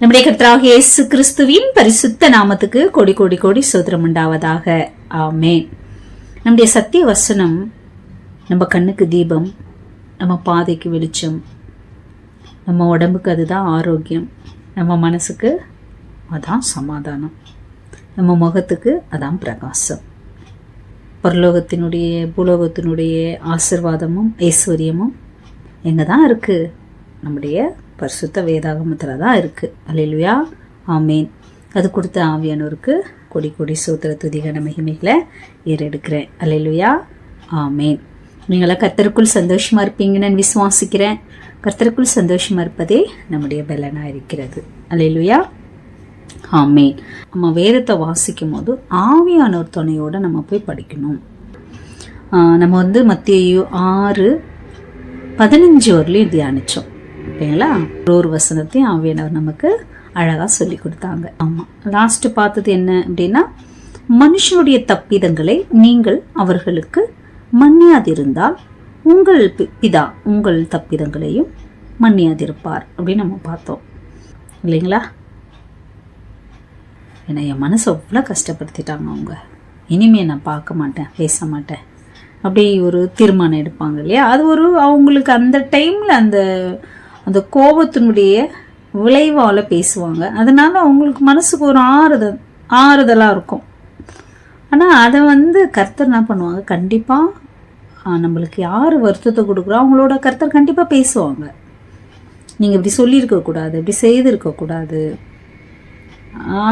நம்முடைய கர்த்தராகிய இயேசு கிறிஸ்துவின் பரிசுத்த நாமத்துக்கு கோடி கோடி கோடி ஸ்தோத்திரம் உண்டாவதாக. ஆமென். நம்முடைய சத்திய வசனம் நம்ம கண்ணுக்கு தீபம், நம்ம பாதைக்கு வெளிச்சம், நம்ம உடம்புக்கு அதுதான் ஆரோக்கியம், நம்ம மனசுக்கு அதான் சமாதானம், நம்ம முகத்துக்கு அதான் பிரகாசம். பரலோகத்தினுடைய பூலோகத்தினுடைய ஆசீர்வாதமும் ஐஸ்வர்யமும் எங்கே தான் இருக்குது? நம்முடைய பரிசுத்த வேதாகமத்தில் தான் இருக்குது. அல்லேலூயா, ஆமேன். அது கொடுத்த ஆவியானோருக்கு கொடி கொடி ஸ்தோத்திர துதிகன மகிமைகளை ஏறெடுக்கிறேன். அல்லேலூயா, ஆமேன். நீங்களாம் கர்த்தருக்குள் சந்தோஷமாக இருப்பீங்கன்னு நான் விசுவாசிக்கிறேன். கர்த்தருக்குள் சந்தோஷமாக இருப்பதே நம்முடைய பலனாக இருக்கிறது. அல்லேலூயா, ஆமேன். நம்ம வேதத்தை வாசிக்கும் போது ஆவியானோர் துணையோடு நம்ம போய் படிக்கணும். நம்ம மத்தேயு 6:15 வரலையும் தியானித்தோம் இல்லைங்களா? ஒரு வசனத்தையும் ஆவியானவர் நமக்கு அழகாக சொல்லி கொடுத்தாங்க. ஆமாம், லாஸ்ட்டு பார்த்தது என்ன அப்படின்னா, மனுஷனுடைய தப்பிதங்களை நீங்கள் அவர்களுக்கு மன்னியாதிருந்தால் உங்கள் பிதா உங்கள் தப்பிதங்களையும் மன்னியாதிருப்பார் அப்படின்னு நம்ம பார்த்தோம் இல்லைங்களா? ஏன்னா என் மனசை அவ்வளோ கஷ்டப்படுத்திட்டாங்க அவங்க. இனிமேல் நான் பார்க்க மாட்டேன், பேச மாட்டேன், அப்படி ஒரு தீர்மானம் எடுப்பாங்க இல்லையா? அது ஒரு அவங்களுக்கு அந்த டைமில் அந்த கோபத்தினுடைய விளைவால் பேசுவாங்க. அதனால் அவங்களுக்கு மனசுக்கு ஒரு ஆறுதலாக இருக்கும். ஆனால் அதை கர்த்தர் என்ன பண்ணுவாங்க, கண்டிப்பாக நம்மளுக்கு யார் வருத்தத்தை கொடுக்குறோம் அவங்களோட கர்த்தர் கண்டிப்பாக பேசுவாங்க. நீங்கள் இப்படி சொல்லியிருக்கக்கூடாது, இப்படி செய்திருக்கக்கூடாது,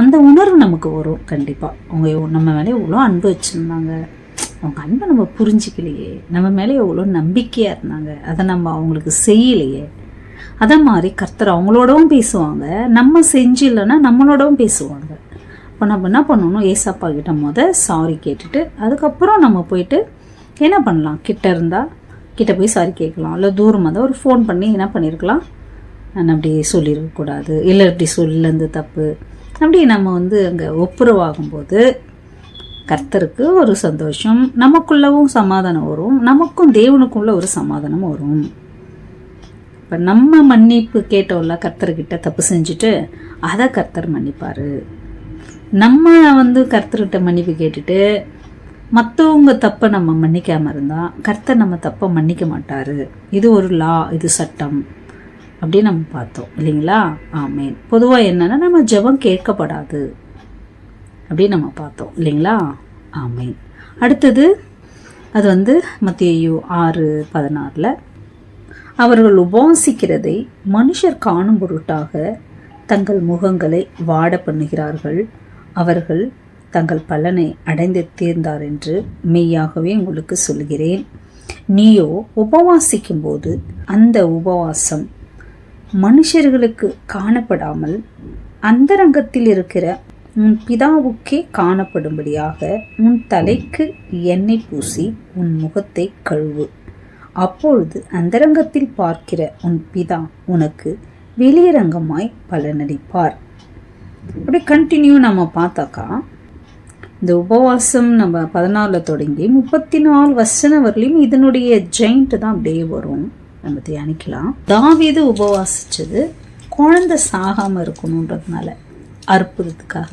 அந்த உணர்வு நமக்கு வரும். கண்டிப்பாக அவங்க நம்ம மேலே எவ்வளோ அன்பு வச்சுருந்தாங்க, அவங்க அன்பை நம்ம புரிஞ்சிக்கலையே, நம்ம மேலே எவ்வளோ நம்பிக்கையாக இருந்தாங்க, அதை நம்ம அவங்களுக்கு செய்யலையே. அதை மாதிரி கர்த்தர் அவங்களோடவும் பேசுவாங்க, நம்ம செஞ்சு இல்லைன்னா நம்மளோடவும் பேசுவாங்க. இப்போ நம்ம என்ன பண்ணணும், ஏசப்பா கிட்ட சாரி கேட்டுட்டு அதுக்கப்புறம் நம்ம போயிட்டு என்ன பண்ணலாம், கிட்ட போய் சாரி கேட்கலாம். இல்லை தூரமாக தான் ஒரு ஃபோன் பண்ணி என்ன பண்ணியிருக்கலாம், நான் அப்படி சொல்லியிருக்கக்கூடாது, இல்லை இப்படி சொல்லந்து தப்பு, அப்படி நம்ம அங்கே ஒப்புரவாகும்போது கர்த்தருக்கு ஒரு சந்தோஷம், நமக்குள்ளவும் சமாதானம் வரும், நமக்கும் தேவனுக்குள்ள ஒரு சமாதானம் வரும். இப்போ நம்ம மன்னிப்பு கேட்டோம்ல கர்த்தர்கிட்ட, தப்பு செஞ்சுட்டு அதை கர்த்தர் மன்னிப்பார். நம்ம கர்த்தர்கிட்ட மன்னிப்பு கேட்டுட்டு மற்றவங்க தப்பை நம்ம மன்னிக்காமல் இருந்தால் கர்த்தர் நம்ம தப்பை மன்னிக்க மாட்டார். இது ஒரு லா, இது சட்டம் அப்படின்னு நம்ம பார்த்தோம் இல்லைங்களா? ஆமேன். பொதுவாக என்னென்னா நம்ம ஜெபம் கேட்கப்படாது அப்படின்னு நம்ம பார்த்தோம் இல்லைங்களா? ஆமேன். அடுத்தது அது மத்தேயு 6:16 அவர்கள் உபவாசிக்கிறதை மனுஷர் காணும் பொருட்டாக தங்கள் முகங்களை வாட பண்ணுகிறார்கள், அவர்கள் தங்கள் பலனை அடைந்து தீர்ந்தார் என்று மெய்யாகவே உங்களுக்கு சொல்கிறேன். நீயோ உபவாசிக்கும் போது அந்த உபவாசம் மனுஷர்களுக்கு காணப்படாமல் அந்தரங்கத்தில் இருக்கிற உன் பிதாவுக்கே காணப்படும்படியாக உன் தலைக்கு எண்ணெய் பூசி உன் முகத்தை கழுவு. அப்பொழுது அந்தரங்கத்தில் பார்க்கிற உன் பிதா உனக்கு வெளியரங்கமாய் பலனளிப்பார். அப்படி கண்டினியூ நம்ம பார்த்தாக்கா இந்த உபவாசம் நம்ம 14 தொடங்கி 34 வசனம் வரலையும் இதனுடைய ஜெயிண்ட் தான் அப்படியே வரும். நம்ம தியானிக்கலாம். தாவீது உபவாசிச்சது குழந்தை சாகாமல் இருக்கணுன்றதுனால, அற்புதத்துக்காக.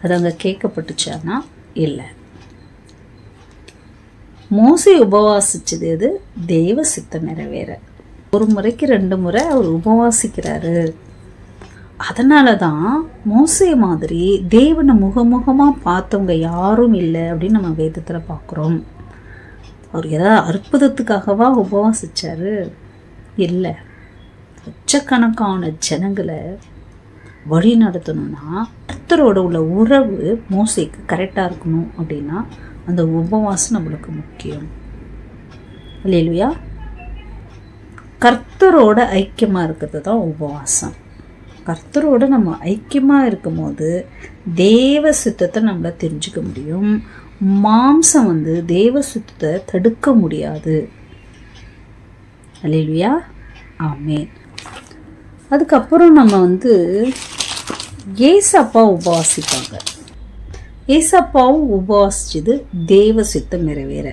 அது அங்கே கேட்கப்பட்டுச்சானா இல்லை. மோசே உபவாசிச்சது அது தெய்வ சித்தம் நிறைவேற. ஒரு முறைக்கு 2 முறை அவர் உபவாசிக்கிறாரு. அதனால தான் மோசே மாதிரி தேவனை முகமுகமாக பார்த்தவங்க யாரும் இல்லை அப்படின்னு நம்ம வேதத்தில் பார்க்குறோம். அவர் ஏதாவது அற்புதத்துக்காகவா உபவாசிச்சாரு? இல்லை. லட்சக்கணக்கான ஜனங்களை வழி நடத்தணும்னா கர்த்தரோட உள்ள உறவு மோசேக்கு கரெக்டாக இருக்கணும். அப்படின்னா அந்த உபவாசம் நம்மளுக்கு முக்கியம். அல்லேலூயா. கர்த்தரோட ஐக்கியமாக இருக்கிறது தான் உபவாசம். கர்த்தரோட நம்ம ஐக்கியமாக இருக்கும் போது தேவ சித்தத்தை நம்மள தெரிஞ்சுக்க முடியும். மாம்சம் தேவ சித்தத்தை தடுக்க முடியாது. அல்லேலூயா, ஆமேன். அதுக்கப்புறம் நம்ம ஏசப்பா உபவாசிப்பாங்க. ஏசப்பாவும் உபவாசிச்சது தேவ சித்தம் நிறைவேற.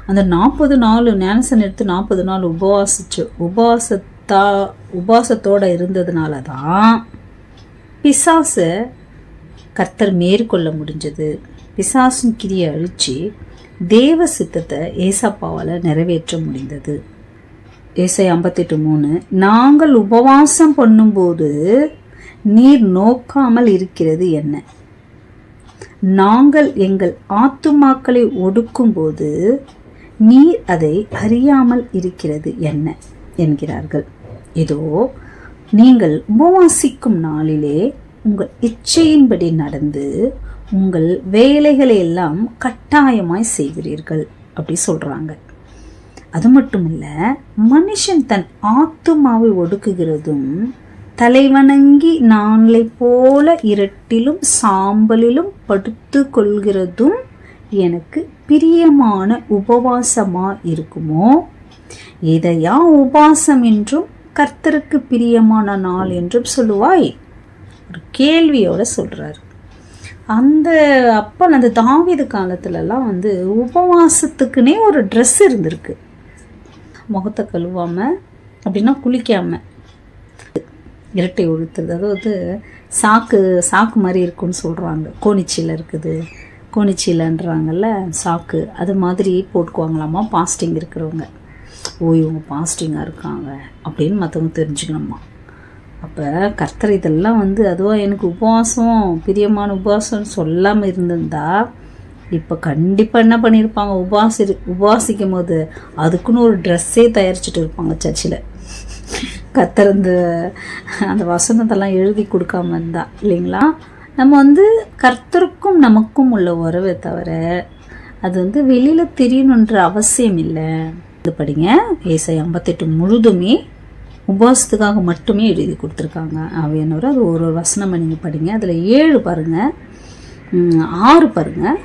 அந்த 40 நாள் ஞானசன் எடுத்து 40 நாள் உபவாசத்தை உபவாசத்தோடு இருந்ததுனால தான் பிசாசை கர்த்தர் மேற்கொள்ள முடிஞ்சது. பிசாசின் கிரியை அழித்து தேவ சித்தத்தை ஏசப்பாவால் நிறைவேற்ற முடிந்தது. ஏசாயா 58:3, நாங்கள் உபவாசம் பண்ணும்போது நீர் நோக்காமல் இருக்கிறது என்ன? நாங்கள் எங்கள் ஆத்துமாக்களை ஒடுக்கும்போது நீர் அதை அறியாமல் இருக்கிறது என்ன என்கிறார்கள். இதோ நீங்கள் உபவாசிக்கும் நாளிலே உங்கள் இச்சையின்படி நடந்து உங்கள் வேலைகளை எல்லாம் கட்டாயமாய் செய்கிறீர்கள் அப்படி சொல்றாங்க. அது மட்டும் இல்ல, மனுஷன் தன் ஆத்துமாவை ஒடுக்குகிறதும் தலைவணங்கி நாளை போல இரட்டிலும் சாம்பலிலும் படுத்து கொள்கிறதும் எனக்கு பிரியமான உபவாசமா இருக்குமோ? இதையா உபவாசம் என்றும் கர்த்தருக்கு பிரியமான நாள் என்றும் சொல்லுவாய்? ஒரு கேள்வியோட சொல்றாரு. அந்த தாவீது காலத்துலலாம் உபவாசத்துக்குன்னே ஒரு ட்ரெஸ் இருந்திருக்கு. முகத்தை கழுவாம அப்படின்னா குளிக்காம இரட்டை உழுத்துறது, அதாவது சாக்கு மாதிரி இருக்குன்னு சொல்கிறாங்க. கோணிச்சீலை இருக்குது, கோணிச்சீலைன்றாங்கல்ல சாக்கு, அது மாதிரி போட்டுக்குவாங்களாமா பாஸ்டிங் இருக்கிறவங்க. இவங்க பாஸ்டிங்காக இருக்காங்க அப்படின்னு மற்றவங்க தெரிஞ்சுக்கணுமா. அப்போ கர்த்தர் இதெல்லாம் அதுவாக எனக்கு உபவாசம் பிரியமான உபவாசம்னு சொல்லாமல் இருந்திருந்தா இப்போ கண்டிப்பாக என்ன பண்ணியிருப்பாங்க, உபவாசிக்கும் போது அதுக்குன்னு ஒரு ட்ரெஸ்ஸே தயாரிச்சுட்டு இருப்பாங்க சர்ச்சில். கர்த்தர் அந்த வசனத்தெல்லாம் எழுதி கொடுக்காம இருந்தா இல்லைங்களா? நம்ம கர்த்தருக்கும் நமக்கும் உள்ள உறவை தவிர அது வெளியில் தெரியணுன்ற அவசியம் இல்லை. இது படிங்க, ஏசாயா 58 முழுதுமே உபவாசத்துக்காக மட்டுமே எழுதி கொடுத்துருக்காங்க ஆவியானவர். அது ஒரு வசனம் நீங்கள் படிங்க. அதில் 7 பாருங்கள், 6 பாருங்கள்.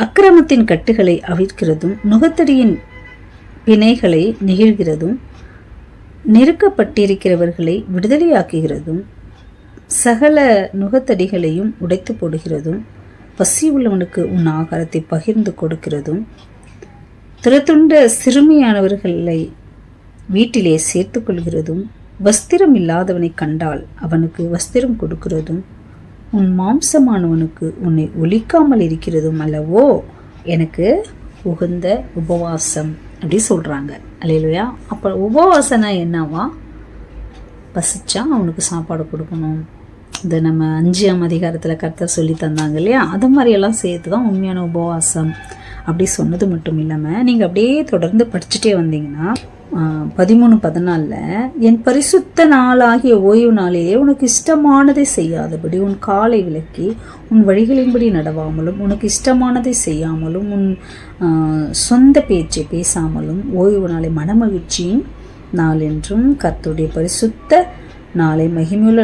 அக்கிரமத்தின் கட்டுகளை அவிழ்க்கிறதும் நுகத்தடியின் பிணைகளை நெகிழ்கிறதும் நெருக்கப்பட்டிருக்கிறவர்களை விடுதலையாக்குகிறதும் சகல நுகத்தடிகளையும் உடைத்து போடுகிறதும் பசி உள்ளவனுக்கு உன் ஆகாரத்தை பகிர்ந்து கொடுக்கிறதும் திறத்துண்ட சிறுமியானவர்களை வீட்டிலே சேர்த்து கொள்கிறதும் வஸ்திரம் இல்லாதவனை கண்டால் அவனுக்கு வஸ்திரம் கொடுக்கிறதும் உன் மாம்சமானவனுக்கு உன்னை ஒழிக்காமல் இருக்கிறதும் அல்லவோ எனக்கு உகந்த உபவாசம் அப்படி சொல்கிறாங்க. அல்லேலூயா. அப்போ உபவாசனா என்னவா? பசிச்சா அவனுக்கு சாப்பாடு கொடுக்கணும். இந்த நம்ம 5ஆம் அதிகாரத்தில் கர்த்தர் சொல்லி தந்தாங்க இல்லையா, அது மாதிரியெல்லாம் சேர்த்து தான் உண்மையான உபவாசம் அப்படி சொன்னது மட்டும் இல்லாமல் நீங்கள் அப்படியே தொடர்ந்து படிச்சுட்டே வந்தீங்கன்னா 13:14 என் பரிசுத்த நாளாகிய ஓய்வு நாளிலே உனக்கு இஷ்டமானதை செய்யாதபடி உன் காலை விலக்கி உன் வழிகளின்படி நடவாமலும் உனக்கு இஷ்டமானதை செய்யாமலும் உன் சொந்த பேச்சை பேசாமலும் ஓய்வு நாளை மனமகிழ்ச்சியின் நாள் என்றும் கர்த்தருடைய பரிசுத்த நாளை மகிமையுள்ள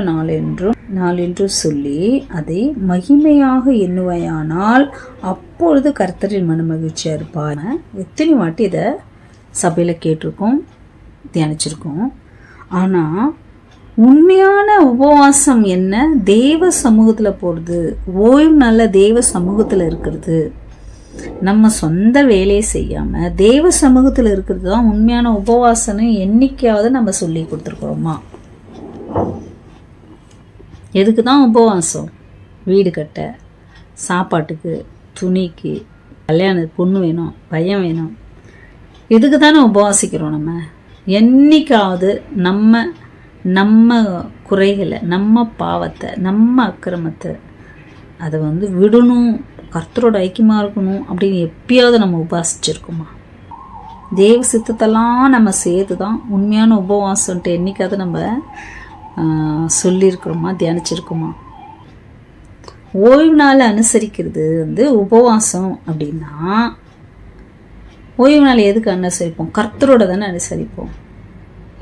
நாள் என்றும் சொல்லி அதை மகிமையாக எண்ணுவையானால் அப்பொழுது கர்த்தரின் மனமகிழ்ச்சியாக இருப்பார். எத்தனை வாட்டி இதை சபையில் கேட்டிருக்கோம், தியானிச்சிருக்கோம். ஆனால் உண்மையான உபவாசம் என்ன? தேவ சமூகத்தில் போகிறது, ஓய்வு நல்ல தேவ சமூகத்தில் இருக்கிறது. நம்ம சொந்த வேலையை செய்யாமல் தேவ சமூகத்தில் இருக்கிறது தான் உண்மையான உபவாசம்னு என்னைக்காவது நம்ம சொல்லி கொடுத்துருக்குறோமா? எதுக்கு தான் உபவாசம்? வீடு கட்ட, சாப்பாட்டுக்கு, துணிக்கு, கல்யாண பொண்ணு வேணும், பையன் வேணும், இதுக்கு தானே உபவாசிக்கிறோம். நம்ம என்னைக்காவது நம்ம குறைகளை, நம்ம பாவத்தை, நம்ம அக்கிரமத்தை அதை விடணும், கர்த்தரோட ஐக்கியமாக இருக்கணும் அப்படின்னு எப்பயாவது நம்ம உபவாசிச்சிருக்கோமா? தேவ சித்தத்தெல்லாம் நம்ம சேர்த்து தான் உண்மையான உபவாசம்ன்ட்டு என்னைக்காவது நம்ம சொல்லியிருக்கிறோமா, தியானிச்சிருக்கோமா? ஓய்வு நாளை அனுசரிக்கிறது உபவாசம் அப்படின்னா, ஓய்வு நாள் எதுக்கு அனுசரிப்போம்? கர்த்தரோட தானே அனுசரிப்போம்,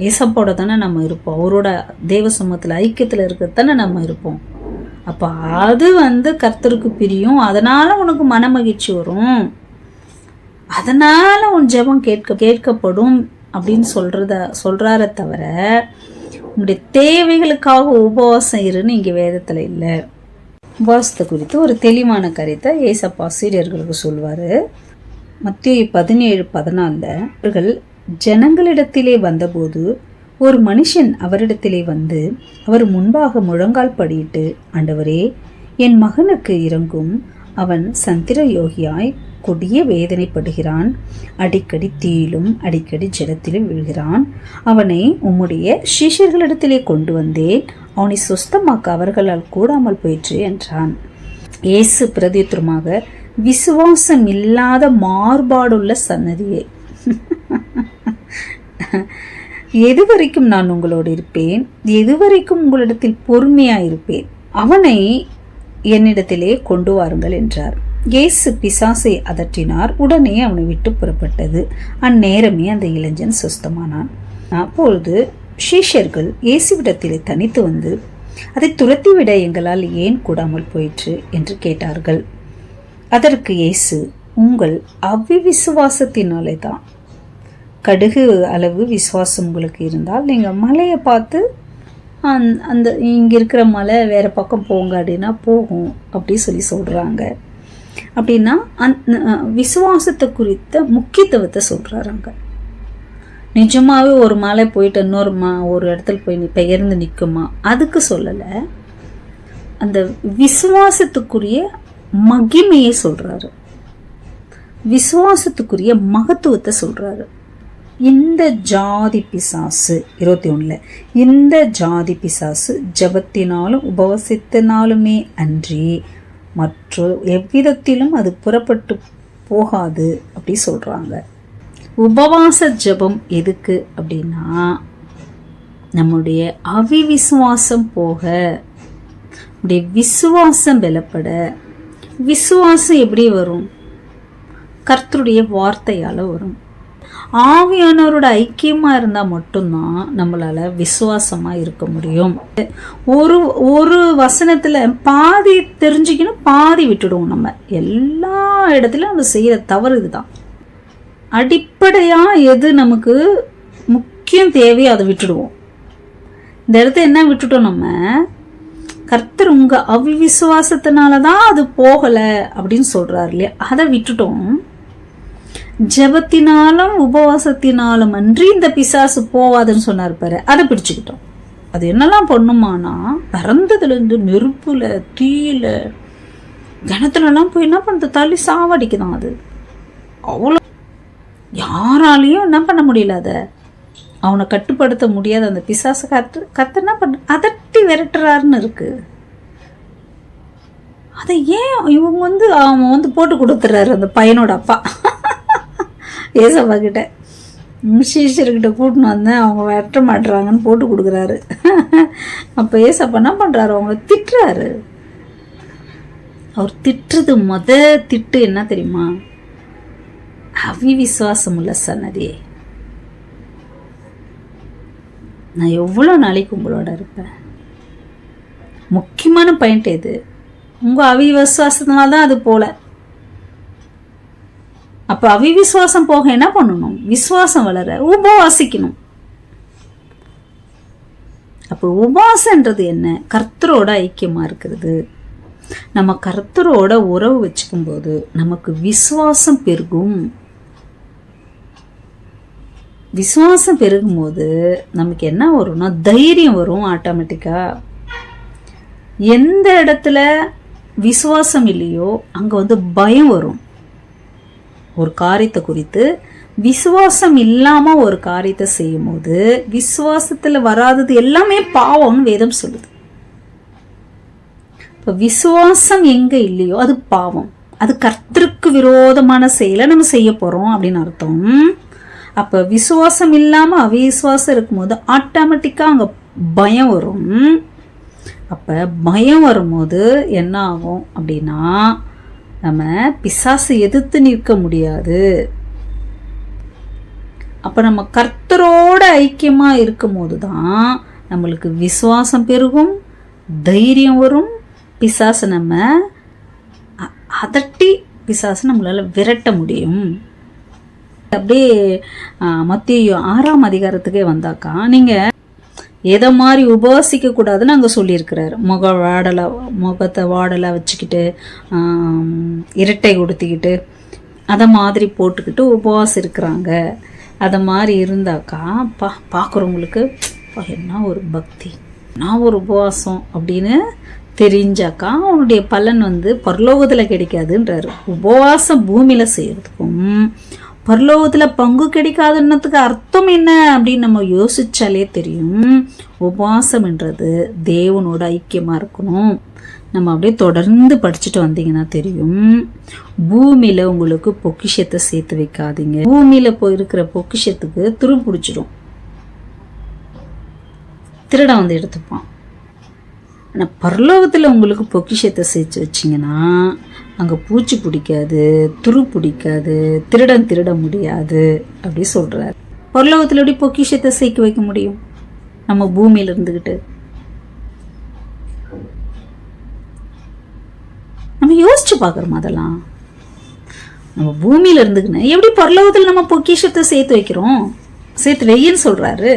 ஏசப்போட தானே நம்ம இருப்போம், அவரோட தேவ சமூகத்தில் ஐக்கியத்தில் இருக்கிறது தானே நம்ம இருப்போம். அப்போ அது கர்த்தருக்கு பிரியும், அதனால் உனக்கு மன மகிழ்ச்சி வரும், அதனால் உன் ஜெபம் கேட்கப்படும் அப்படின்னு சொல்கிறார தவிர உங்களுடைய தேவைகளுக்காக உபவாசம் இருன்னு இங்கே வேதத்தில் இல்லை. உபவாசத்தை குறித்து ஒரு தெளிவான கருத்தை ஏசப்பா சீடர்களுக்கு சொல்வார். மத்தேயு 17:14 அவர்கள் ஜனங்களிடத்திலே வந்தபோது ஒரு மனுஷன் அவரிடத்திலே வந்து அவர் முன்பாக முழங்கால் படியிட்டு, ஆண்டவரே, என் மகனுக்கு இறங்கும், அவன் சந்திர யோகியாய் கொடிய வேதனைப்படுகிறான், அடிக்கடி தீயிலும் அடிக்கடி ஜலத்திலும் விழுகிறான். அவனை உம்முடைய சீஷர்களிடத்திலே கொண்டு வந்தேன், அவனை சுஸ்தமாக்க அவர்களால் கூடாமல் போயிற்று என்றான். இயேசு பிரதியுத்தரமாக, விசுவாசம் இல்லாத மாறுபாடுள்ள சன்னதியே, எதுவரைக்கும் நான் உங்களோடு இருப்பேன், எதுவரைக்கும் உங்களிடத்தில் பொறுமையாயிருப்பேன், அவனை என்னிடத்திலே கொண்டு வாருங்கள் என்றார். இயேசு பிசாசை அதற்றினார். உடனே அவனை விட்டு புறப்பட்டது. அந்நேரமே அந்த இளைஞன் சுஸ்தமானான். அப்பொழுது சீஷர்கள் இயேசுவிடத்திலே தனித்து வந்து, அதை துரத்திவிட எங்களால் ஏன் கூடாமல் போயிற்று என்று கேட்டார்கள். அதற்கு இயேசு, உங்கள் அவிவிசுவாசத்தினாலே தான். கடுகு அளவு விசுவாசம் உங்களுக்கு இருந்தால் நீங்கள் மலையை பார்த்து அந்த இங்கே இருக்கிற மலை வேறு பக்கம் போங்க அப்படின்னா போகும் அப்படி சொல்கிறாங்க. அப்படின்னா விசுவாசத்தை குறித்த முக்கியத்துவத்தை சொல்கிறாங்க. நிஜமாகவே ஒரு மலை போயிட்டு இன்னொரு ஒரு இடத்துல போய் பெயர்ந்து நிற்குமா, அதுக்கு சொல்லலை. அந்த விசுவாசத்துக்குரிய மகிமையை சொல்கிறாரு, விசுவாசத்துக்குரிய மகத்துவத்தை சொல்கிறாரு. இந்த ஜாதி பிசாசு 21 இந்த ஜாதி பிசாசு ஜபத்தினாலும் உபவாசத்தினாலுமே அன்றி மற்ற எவ்விதத்திலும் அது புறப்பட்டு போகாது அப்படி சொல்கிறாங்க. உபவாச ஜபம் எதுக்கு அப்படின்னா, நம்முடைய அவிவிசுவாசம் போக, நம்முடைய விசுவாசம் பலப்பட. விசுவாசம் எப்படி வரும்? கர்த்தருடைய வார்த்தையால் வரும். ஆவியானவரோட ஐக்கியமாக இருந்தால் மட்டும்தான் நம்மளால் விசுவாசமாக இருக்க முடியும். ஒரு வசனத்தில் பாதி தெரிஞ்சுக்கணும், பாதி விட்டுடுவோம். நம்ம எல்லா இடத்துலையும் நம்ம செய்கிற தவறு இதுதான். அடிப்படையாக எது நமக்கு முக்கியம் தேவையோ அதை விட்டுடுவோம். இந்த இடத்த என்ன விட்டுட்டோம்? நம்ம கர்த்தர் உங்கள் அவிவிசுவாசத்தினால தான் அது போகலை அப்படின்னு சொல்கிறார் இல்லையா, அதை விட்டுட்டோம். ஜபத்தினாலும் உபவாசத்தினாலும் அன்றி இந்த பிசாசு போவாதுன்னு சொன்னார் பாரு, அதை பிடிச்சுக்கிட்டோம். அது என்னெல்லாம் பண்ணுமானா, பிறந்ததுலேருந்து நெருப்புல தீயில கிணத்துலலாம் போய் என்ன பண்ணுறது, தள்ளி சாவடிக்குதான். அது அவ்வளோ யாராலையும் என்ன பண்ண முடியல, அதை அவனை கட்டுப்படுத்த முடியாத அந்த பிசாசு கத்து என்ன பண்ண அதட்டி விரட்டுறாருன்னு இருக்கு. அதை ஏன் இவங்க அவன் போட்டு கொடுத்துறாரு அந்த பையனோட அப்பா ஏசப்பா கிட்ட. சீஷர்கிட்ட கூட்டின்னு வந்தேன், அவங்க வெட்ட மாட்டுறாங்கன்னு போட்டு கொடுக்குறாரு. அப்போ ஏசப்பா என்ன பண்ணுறாரு, அவங்கள திட்டுறாரு. அவர் திட்டுறது திட்டு என்ன தெரியுமா? அவிவிசுவாசம் உள்ள சன்னதியே, நான் எவ்வளோ நாளைக்கு உங்களோட இருப்பேன். முக்கியமான பாயிண்ட் எது? உங்கள் அவிவிசுவாசத்தினால தான் அது போல. அப்போ அவிவிசுவாசம் போக என்ன பண்ணணும்? விசுவாசம் வளர உபவாசிக்கணும். அப்போ உபவாசன்றது என்ன? கர்த்தரோட ஐக்கியமா இருக்கிறது. நம்ம கர்த்தரோட உறவு வச்சுக்கும் போது நமக்கு விசுவாசம் பெருகும். விசுவாசம் பெருகும் போது நமக்கு என்ன வரும்னா, தைரியம் வரும். ஆட்டோமேட்டிக்கா எந்த இடத்துல விசுவாசம் இல்லையோ அங்க பயம் வரும். ஒரு காரியத்தை குறித்து விசுவாசம் இல்லாம ஒரு காரியத்தை செய்யும் போது விசுவாசத்துல வராதது எல்லாமே பாவம்னு வேதம் சொல்லுது. இப்ப விசுவாசம் எங்க இல்லையோ அது பாவம், அது கர்த்தருக்கு விரோதமான செயலை நம்ம செய்ய போறோம் அப்படின்னு அர்த்தம். அப்ப விசுவாசம் இல்லாம அவிசுவாசம் இருக்கும்போது ஆட்டோமேட்டிக்கா அங்க பயம் வரும். அப்ப பயம் வரும்போது என்ன ஆகும் அப்படின்னா, நம்ம பிசாசு எதிர்த்து நிற்க முடியாது. அப்ப நம்ம கர்த்தரோட ஐக்கியமா இருக்கும் போதுதான் நம்மளுக்கு விசுவாசம் பெருகும், தைரியம் வரும். பிசாசு நம்ம அதட்டி பிசாசு நம்மளால விரட்ட முடியும். அப்படியே மத்தேயு 6ஆம் அதிகாரத்துக்கே வந்தாக்கா, நீங்க எதை மாதிரி உபவாசிக்க கூடாதுன்னு அங்கே சொல்லியிருக்கிறாரு. முகத்தை வாடலை வச்சுக்கிட்டு இரட்டை கொடுத்திக்கிட்டு அதை மாதிரி போட்டுக்கிட்டு உபவாசம் இருக்கிறாங்க. அதை மாதிரி இருந்தாக்கா பார்க்குறவங்களுக்கு என்ன ஒரு பக்தி, நான் ஒரு உபவாசம் அப்படின்னு தெரிஞ்சாக்கா அவனுடைய பலன் பரலோகத்தில் கிடைக்காதுன்றாரு. உபவாசம் பூமியில் செய்கிறதுக்கும் பரலோகத்தில் பங்கு கிடைக்காதுன்னதுக்கு அர்த்தம் என்ன அப்படின்னு நம்ம யோசிச்சாலே தெரியும். உபவாசம்ன்றது தேவனோட ஐக்கியமாக இருக்கணும். நம்ம அப்படியே தொடர்ந்து படிச்சுட்டு வந்தீங்கன்னா தெரியும். பூமியில் உங்களுக்கு பொக்கிஷத்தை சேர்த்து வைக்காதீங்க. பூமியில் இருக்கிற பொக்கிஷத்துக்கு துரு பிடிச்சிடும், திருடன் எடுத்துப்பான். ஆனால் பரலோகத்தில் உங்களுக்கு பொக்கிஷத்தை சேர்த்து வச்சிங்கன்னா அங்கே பூச்சி பிடிக்காது, துரு பிடிக்காது, திருட முடியாது அப்படி சொல்கிறார். பரலோகத்தில் எப்படி பொக்கிஷத்தை சேர்க்க வைக்க முடியும் நம்ம பூமியில் இருந்துக்கிட்டு? நம்ம யோசிச்சு பார்க்குறோம். அதெல்லாம் நம்ம பூமியில் இருந்துக்குன்னு எப்படி பரலோகத்தில் நம்ம பொக்கிஷத்தை சேர்த்து வைக்கிறோம்? சேர்த்து வையின்னு சொல்கிறாரு.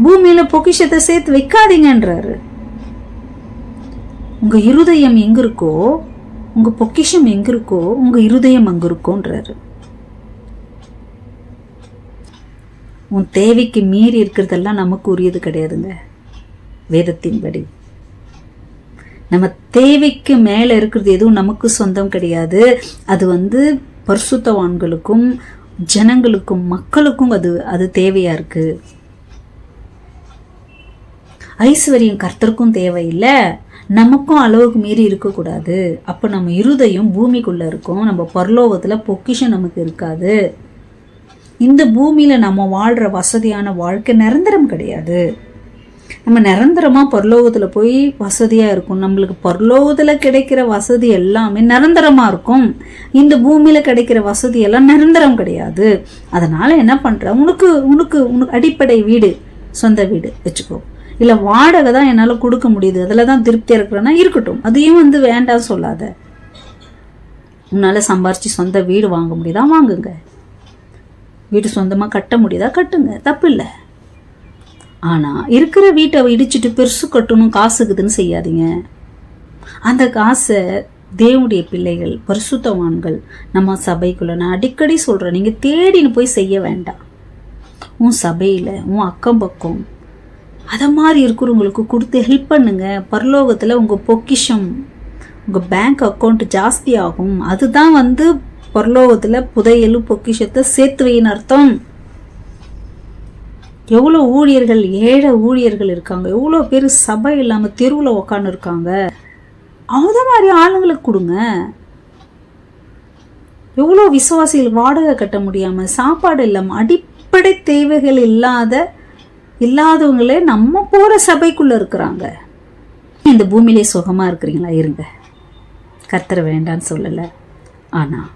பூமியில் பொக்கிஷத்தை சேர்த்து வைக்காதீங்கன்றாரு. உங்கள் இருதயம் எங்கே இருக்கோ, உங்கள் பொக்கிஷம் எங்கே இருக்கோ, உங்கள் இருதயம் அங்கே இருக்கோன்றாரு. உன் தேவைக்கு மீறி இருக்கிறதெல்லாம் நமக்கு உரியது கிடையாதுங்க. வேதத்தின்படி நம்ம தேவைக்கு மேலே இருக்கிறது எதுவும் நமக்கு சொந்தம் கிடையாது. அது பரிசுத்தவான்களுக்கும் ஜனங்களுக்கும் மக்களுக்கும் அது தேவையா இருக்கு. ஐஸ்வர்யம் கர்த்தருக்கும் தேவையில்லை, நமக்கும் அளவுக்கு மீறி இருக்கக்கூடாது. அப்போ நம்ம இருதயம் பூமிக்குள்ளே இருக்கும், நம்ம பரலோகத்தில் பொக்கிஷம் நமக்கு இருக்காது. இந்த பூமியில் நம்ம வாழ்கிற வசதியான வாழ்க்கை நிரந்தரம் கிடையாது. நம்ம நிரந்தரமாக பரலோகத்தில் போய் வசதியாக இருக்கும். நம்மளுக்கு பரலோகத்தில் கிடைக்கிற வசதி எல்லாமே நிரந்தரமாக இருக்கும். இந்த பூமியில் கிடைக்கிற வசதி எல்லாம் நிரந்தரம் கிடையாது. அதனால் என்ன பண்ணுற, உனக்கு அடிப்படை வீடு, சொந்த வீடு வச்சுக்கோ. இல்லை வாடகை தான் என்னால் கொடுக்க முடியுது, அதில் தான் திருப்தியாக இருக்கிறேன்னா இருக்கட்டும், அதையும் வேண்டாம் சொல்லாத. உன்னால் சம்பாரித்து சொந்த வீடு வாங்க முடியுதா வாங்குங்க, வீடு சொந்தமாக கட்ட முடியுதா கட்டுங்க, தப்பு இல்லை. ஆனால் இருக்கிற வீட்டை இடிச்சிட்டு பெருசு கட்டணும் காசுக்குதுன்னு செய்யாதீங்க. அந்த காசை தேவனுடைய பிள்ளைகள் பரிசுத்தவான்கள் நம்ம சபைக்குள்ள, நான் அடிக்கடி சொல்கிறேன், நீங்கள் தேடின்னு போய் செய்ய வேண்டாம். உன் சபையில் உன் அக்கம் பக்கம் அதை மாதிரி இருக்கிறவங்களுக்கு கொடுத்து ஹெல்ப் பண்ணுங்க. பரலோகத்தில் உங்கள் பொக்கிஷம், உங்கள் பேங்க் அக்கௌண்ட் ஜாஸ்தி ஆகும். அதுதான் பரலோகத்தில் புதையலும் பொக்கிஷத்தை சேர்த்து வைன்னு அர்த்தம். எவ்வளோ ஊழியர்கள், ஏழை ஊழியர்கள் இருக்காங்க, எவ்வளோ பேர் சபை இல்லாமல் தெருவில் உக்காந்து இருக்காங்க. அந்த மாதிரி ஆளுங்களுக்கு கொடுங்க. எவ்வளோ விசுவாசிகள் வாடகை கட்ட முடியாமல், சாப்பாடு இல்லாமல், அடிப்படை தேவைகள் இல்லாதவங்களே நம்ம போகிற சபைக்குள்ளே இருக்கிறாங்க. இந்த பூமியிலே சுகமாக இருக்கிறீங்களா இருங்க, கர்த்தரை வேண்டான்னு சொல்லலை. ஆனால்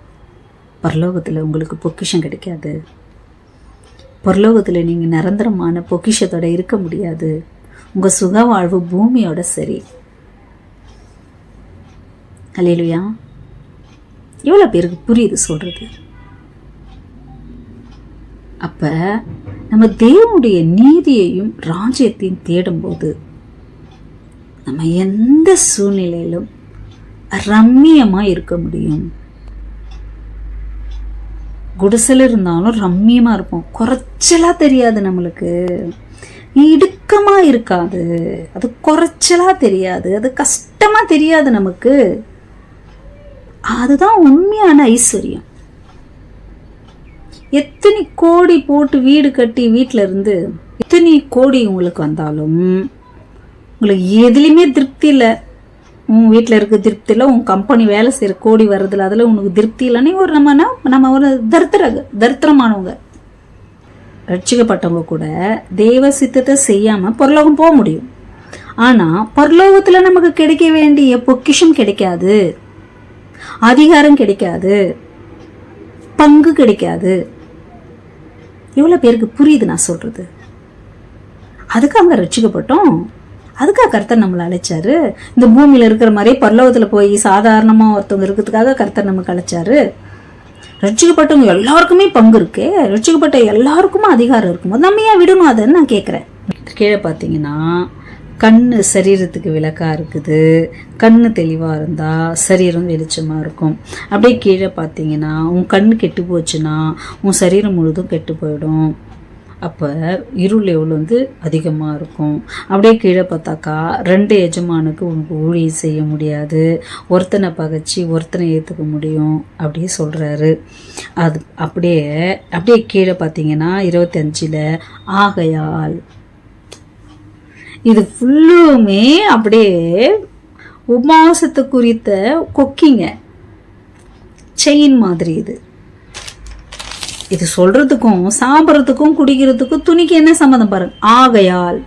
பரலோகத்தில் உங்களுக்கு பொக்கிஷம் கிடைக்காது. பரலோகத்தில் நீங்கள் நிரந்தரமான பொக்கிஷத்தோட இருக்க முடியாது. உங்கள் சுக வாழ்வு பூமியோட சரி. அல்லேலூயா. எவ்வளோ பேருக்கு புரியுது சொல்கிறது? அப்போ நம்ம தேவனுடைய நீதியையும் ராஜ்யத்தையும் தேடும்போது நம்ம எந்த சூழ்நிலையிலும் ரம்மியமாக இருக்க முடியும். குடிசையில் இருந்தாலும் ரம்மியமாக இருப்போம். குறைச்சலாக தெரியாது, நம்மளுக்கு இடுக்கமாக இருக்காது, அது குறைச்சலாக தெரியாது, அது கஷ்டமாக தெரியாது நமக்கு. அதுதான் உண்மையான ஐஸ்வர்யம். எத்தனை கோடி போட்டு வீடு கட்டி வீட்டில் இருந்து எத்தனை கோடி உங்களுக்கு வந்தாலும் உங்களுக்கு எதுலேயுமே திருப்தி இல்லை. உன் வீட்டில் இருக்க திருப்தி இல்லை, உன் கம்பெனி வேலை செய்கிற கோடி வர்றதில்ல, அதில் உனக்கு திருப்தி இல்லைன்னு ஒரு நம்ம ஒரு தரித்திரமானவங்க. ரட்சிக்கப்பட்டவங்க கூட தேவ சித்தத்தை செய்யாமல் பரலோகம் போக முடியும். ஆனால் பரலோகத்தில் நமக்கு கிடைக்க வேண்டிய பொக்கிஷம் கிடைக்காது, அதிகாரம் கிடைக்காது, பங்கு கிடைக்காது. எவ்வளோ பேருக்கு புரியுது நான் சொல்கிறது? அதுக்கு அவங்க ரட்சிக்கப்பட்டோம், அதுக்காக கர்த்தர் நம்மளை அழைச்சாரு. இந்த பூமியில் இருக்கிற மாதிரியே பரலோகத்தில் போய் சாதாரணமாக ஒருத்தவங்க இருக்கிறதுக்காக கர்த்தர் நமக்கு அழைச்சாரு. ரட்சிக்கப்பட்டவங்க எல்லாருக்குமே பங்கு இருக்கு, ரட்சிக்கப்பட்ட எல்லாருக்குமே அதிகாரம் இருக்கும்போது நம்ம ஏன் விடணும்? அதை நான் கேட்குறேன். கீழே பார்த்தீங்கன்னா கண்ணு சரீரத்துக்கு விளக்கா இருக்குது. கண்ணு தெளிவாக இருந்தால் சரீரம் வெளிச்சமாக இருக்கும். அப்படியே கீழே பார்த்தீங்கன்னா உன் கண்ணு கெட்டு போச்சுன்னா உன் சரீரம் முழுதும் கெட்டு போயிடும். அப்போ இருள் எவ்வளோ அதிகமாக இருக்கும். அப்படியே கீழே பார்த்தாக்கா 2 எஜமானுக்கு உனக்கு ஊழியம் செய்ய முடியாது. ஒருத்தனை பகைச்சி ஒருத்தனை ஏற்றுக்க முடியும் அப்படியே சொல்கிறாரு. அது அப்படியே கீழே பார்த்தீங்கன்னா 25 ஆகையால். இது ஃபுல்லுமே அப்படியே உபவாசத்தை குறித்த கொக்கிங்க, செயின் மாதிரி. இது சொல்றதுக்கும் சாப்பிட்றதுக்கும் குடிக்கிறதுக்கும் துணிக்கு என்ன சம்மந்தம் பாருங்க. ஆகையால்,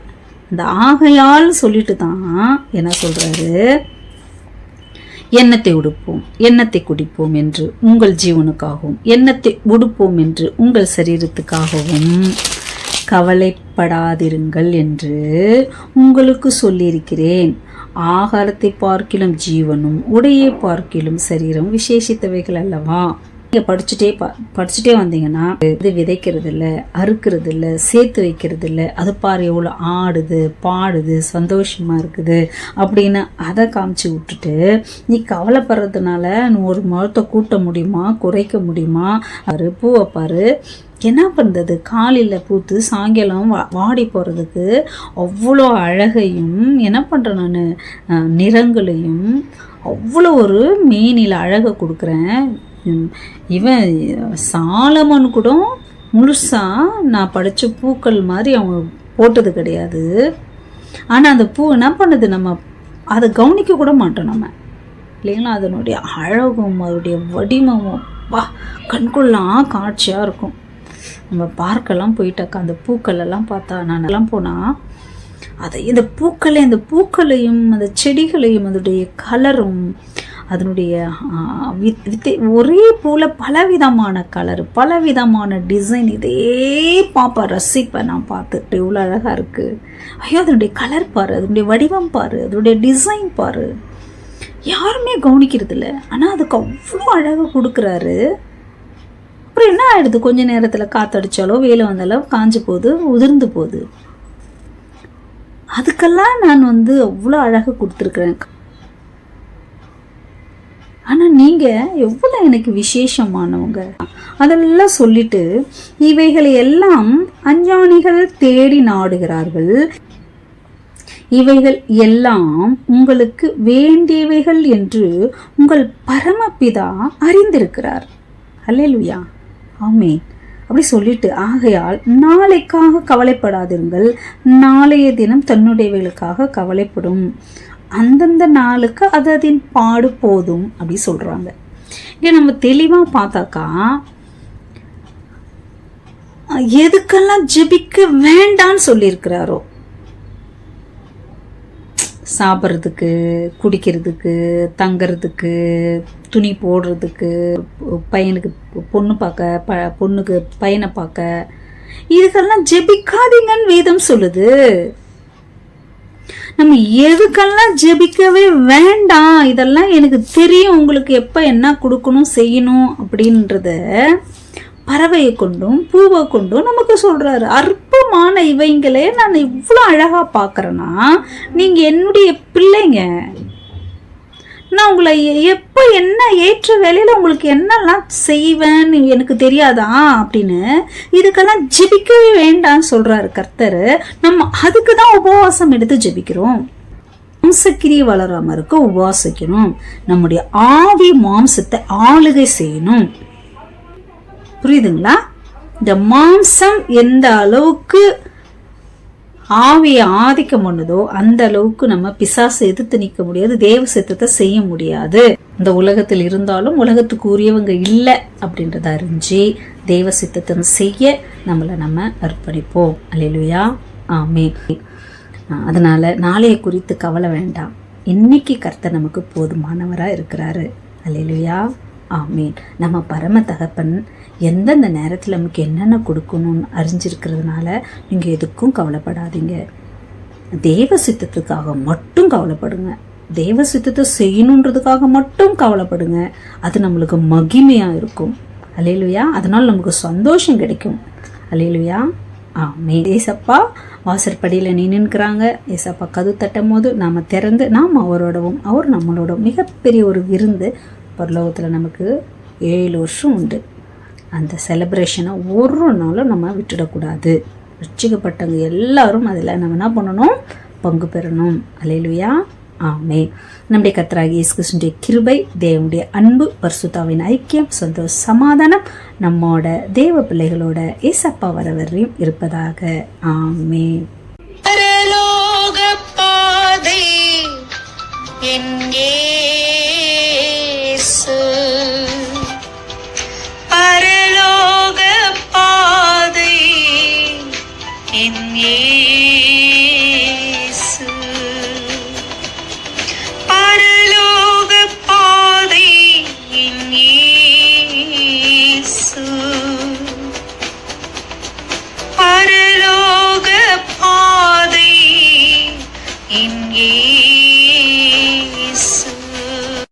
இந்த ஆகையால் சொல்லிட்டு தான் என்ன சொல்றாரு, எண்ணத்தை உடுப்போம் எண்ணத்தை குடிப்போம் என்று உங்கள் ஜீவனுக்காகவும் எண்ணத்தை உடுப்போம் என்று உங்கள் சரீரத்துக்காகவும் கவலைப்படாதிருங்கள் என்று உங்களுக்கு சொல்லியிருக்கிறேன். ஆகாரத்தை பார்க்கிலும் ஜீவனும் உடையை பார்க்கிலும் சரீரம் விசேஷித்தவைகள் அல்லவா. நீங்கள் படிச்சுட்டே வந்தீங்கன்னா இது விதைக்கிறது இல்லை, அறுக்கிறது இல்லை, சேர்த்து வைக்கிறது இல்லை, அது பாரு எவ்வளோ ஆடுது பாடுது சந்தோஷமாக இருக்குது அப்படின்னு அதை காமிச்சு விட்டுட்டு நீ கவலைப்படுறதுனால நீ ஒரு முழத்தை கூட்ட முடியுமா குறைக்க முடியுமா? பாரு பூவை பாரு என்ன பண்ணுறது, காலையில் பூத்து சாயங்காலம் வாடி போகிறதுக்கு அவ்வளோ அழகையும் என்ன பண்ணுறேன் நான் நிறங்களையும் அவ்வளோ ஒரு மேனியில் அழகை கொடுக்குறேன். இவன் சாலமன் கூட முழுசாக நான் படித்த பூக்கள் மாதிரி அவங்க போட்டது கிடையாது. ஆனால் அந்த பூ என்ன பண்ணுது, நம்ம அதை கவனிக்க கூட மாட்டோம் நம்ம இல்லைங்களா. அதனுடைய அழகும் அதனுடைய வடிவமும் கண்கொள்ளலாம் காட்சியாக இருக்கும். நம்ம பார்க்கெல்லாம் போயிட்டாக்கா அந்த பூக்கள் எல்லாம் பார்த்தா, நான் எல்லாம் போனால் அதை இந்த பூக்களையும் அந்த செடிகளையும் அதனுடைய கலரும் அதனுடைய ஒரே போல பலவிதமான கலர் பலவிதமான டிசைன் இதே பார்ப்பேன் ரசிப்பேன். நான் பார்த்து எவ்வளோ அழகாக இருக்குது, ஐயோ அதனுடைய கலர் பாரு, அதனுடைய வடிவம் பாரு, அதனுடைய டிசைன் பாரு, யாருமே கவனிக்கிறது இல்லை. ஆனால் அதுக்கு அவ்வளோ அழகாக கொடுக்குறாரு. அப்புறம் என்ன ஆயிடுது, கொஞ்ச நேரத்தில் காற்றடிச்சாலோ வேலை வந்தாலும் காஞ்சு போகுது, உதிர்ந்து போகுது. அதுக்கெல்லாம் நான் அவ்வளோ அழகாக கொடுத்துருக்குறேன். ஆனால் நீங்கள் எவ்வளோ எனக்கு விசேஷமானவங்க அதெல்லாம் சொல்லிட்டு இவைகளை எல்லாம் அஞ்ஞானிகள் தேடி நாடுகிறார்கள். இவைகள் எல்லாம் உங்களுக்கு வேண்டியவைகள் என்று உங்கள் பரமபிதா அறிந்திருக்கிறார். அல்லேலூயா, ஆமென். அப்படி சொல்லிட்டு ஆகையால் நாளைக்காக கவலைப்படாதிருங்கள், நாளைய தினம் தன்னுடையவைகளுக்காக கவலைப்படும், அந்தந்த நாளுக்கு அது அதன் பாடு போதும் அப்படி சொல்றாங்க. இங்கே நம்ம தெளிவா பார்த்தாக்கா எதுக்கெல்லாம் ஜெபிக்க வேண்டான்னு சொல்லியிருக்கிறாரோ, சாப்பிட்றதுக்கு குடிக்கிறதுக்கு தங்கிறதுக்கு துணி போடுறதுக்கு பையனுக்கு பொண்ணு பார்க்க பொண்ணுக்கு பையனை பார்க்க, இதுக்கெல்லாம் ஜெபிக்காதீங்கன்னு வேதம் சொல்லுது. நம்ம எதுக்கெல்லாம் ஜெபிக்கவே வேண்டாம், இதெல்லாம் எனக்கு தெரியும் உங்களுக்கு எப்போ என்ன கொடுக்கணும் செய்யணும் அப்படின்றத பறவையை கொண்டும் பூவை கொண்டும் நமக்கு சொல்றாரு. அற்பமான இவைங்களே நான் இவ்வளோ அழகா பார்க்குறேன்னா நீங்கள் என்னுடைய பிள்ளைங்க. நான் உங்களை எப்போ என்ன ஏற்ற வேலையில் உங்களுக்கு என்னெல்லாம் செய்வேன்னு எனக்கு தெரியாதா அப்படின்னு இதுக்கெல்லாம் ஜெபிக்கவே வேண்டான்னு சொல்றாரு கர்த்தர். நம்ம அதுக்கு தான் உபவாசம் எடுத்து ஜெபிக்கிறோம். மாம்சக்கிரி வளராம இருக்க உபவாசிக்கணும். நம்முடைய ஆவி மாம்சத்தை ஆளுகை செய்யணும். புரியுதுங்களா? இந்த மாம்சம் எந்த அளவுக்கு ஆவியை ஆதிக்கம் பண்ணுதோ அந்த அளவுக்கு நம்ம பிசாசை எதிர்த்து நிற்க முடியாது, தேவ சித்தத்தை செய்ய முடியாது. இந்த உலகத்தில் இருந்தாலும் உலகத்துக்கு உரியவங்க இல்லை அப்படின்றத அறிஞ்சு தேவ சித்தத்தை செய்ய நம்ம அர்ப்பணிப்போம். அல்லேலூயா, ஆமென். அதனால நாளைய குறித்து கவலை வேண்டாம், இன்னைக்கு கர்த்தர் நமக்கு போதுமானவராக இருக்கிறாரு. அல்லேலூயா, ஆமீன். நம்ம பரம தகப்பன் எந்தெந்த நேரத்தில் நமக்கு என்னென்ன கொடுக்கணும்னு அறிஞ்சிருக்கிறதுனால நீங்கள் எதுக்கும் கவலைப்படாதீங்க. தேவ சித்தத்துக்காக மட்டும் கவலைப்படுங்க. தேவ சித்தத்தை செய்யணுன்றதுக்காக மட்டும் கவலைப்படுங்க. அது நம்மளுக்கு மகிமையாக இருக்கும். அல்லேலூயா. அதனால் நமக்கு சந்தோஷம் கிடைக்கும். அல்லேலூயா, ஆமே. ஏசப்பா வாசற்படியில் நின்னுக்கிறாங்க. ஏசப்பா கது தட்டும் போது நாம் திறந்து நாம் அவரோடவும் அவர் நம்மளோடவும் மிகப்பெரிய ஒரு விருந்து பரலோகத்தில் நமக்கு 7 வருஷம் உண்டு. அந்த செலிப்ரேஷனை ஒரு நாளும் நம்ம விட்டுடக்கூடாது. ரட்சிக்கப்பட்டவங்க எல்லாரும் அதில் நம்ம என்ன பண்ணணும், பங்கு பெறணும். அல்லேலூயா, ஆமே. நம்முடைய கர்த்தராகிய இயேசு கிறிஸ்துவின் கிருபை, தேவனுடைய அன்பு, பரிசுத்தாவின் ஐக்கியம், சந்தோஷ சமாதானம் நம்மோட தேவ பிள்ளைகளோட ஏசப்பா வரவரையும் இருப்பதாக. ஆமே. பரலோக பாதை என் இயேசு, பரலோக பாதை என் இயேசு, பரலோக பாதை என் இயேசு, பரலோக பாதை என் இயேசு.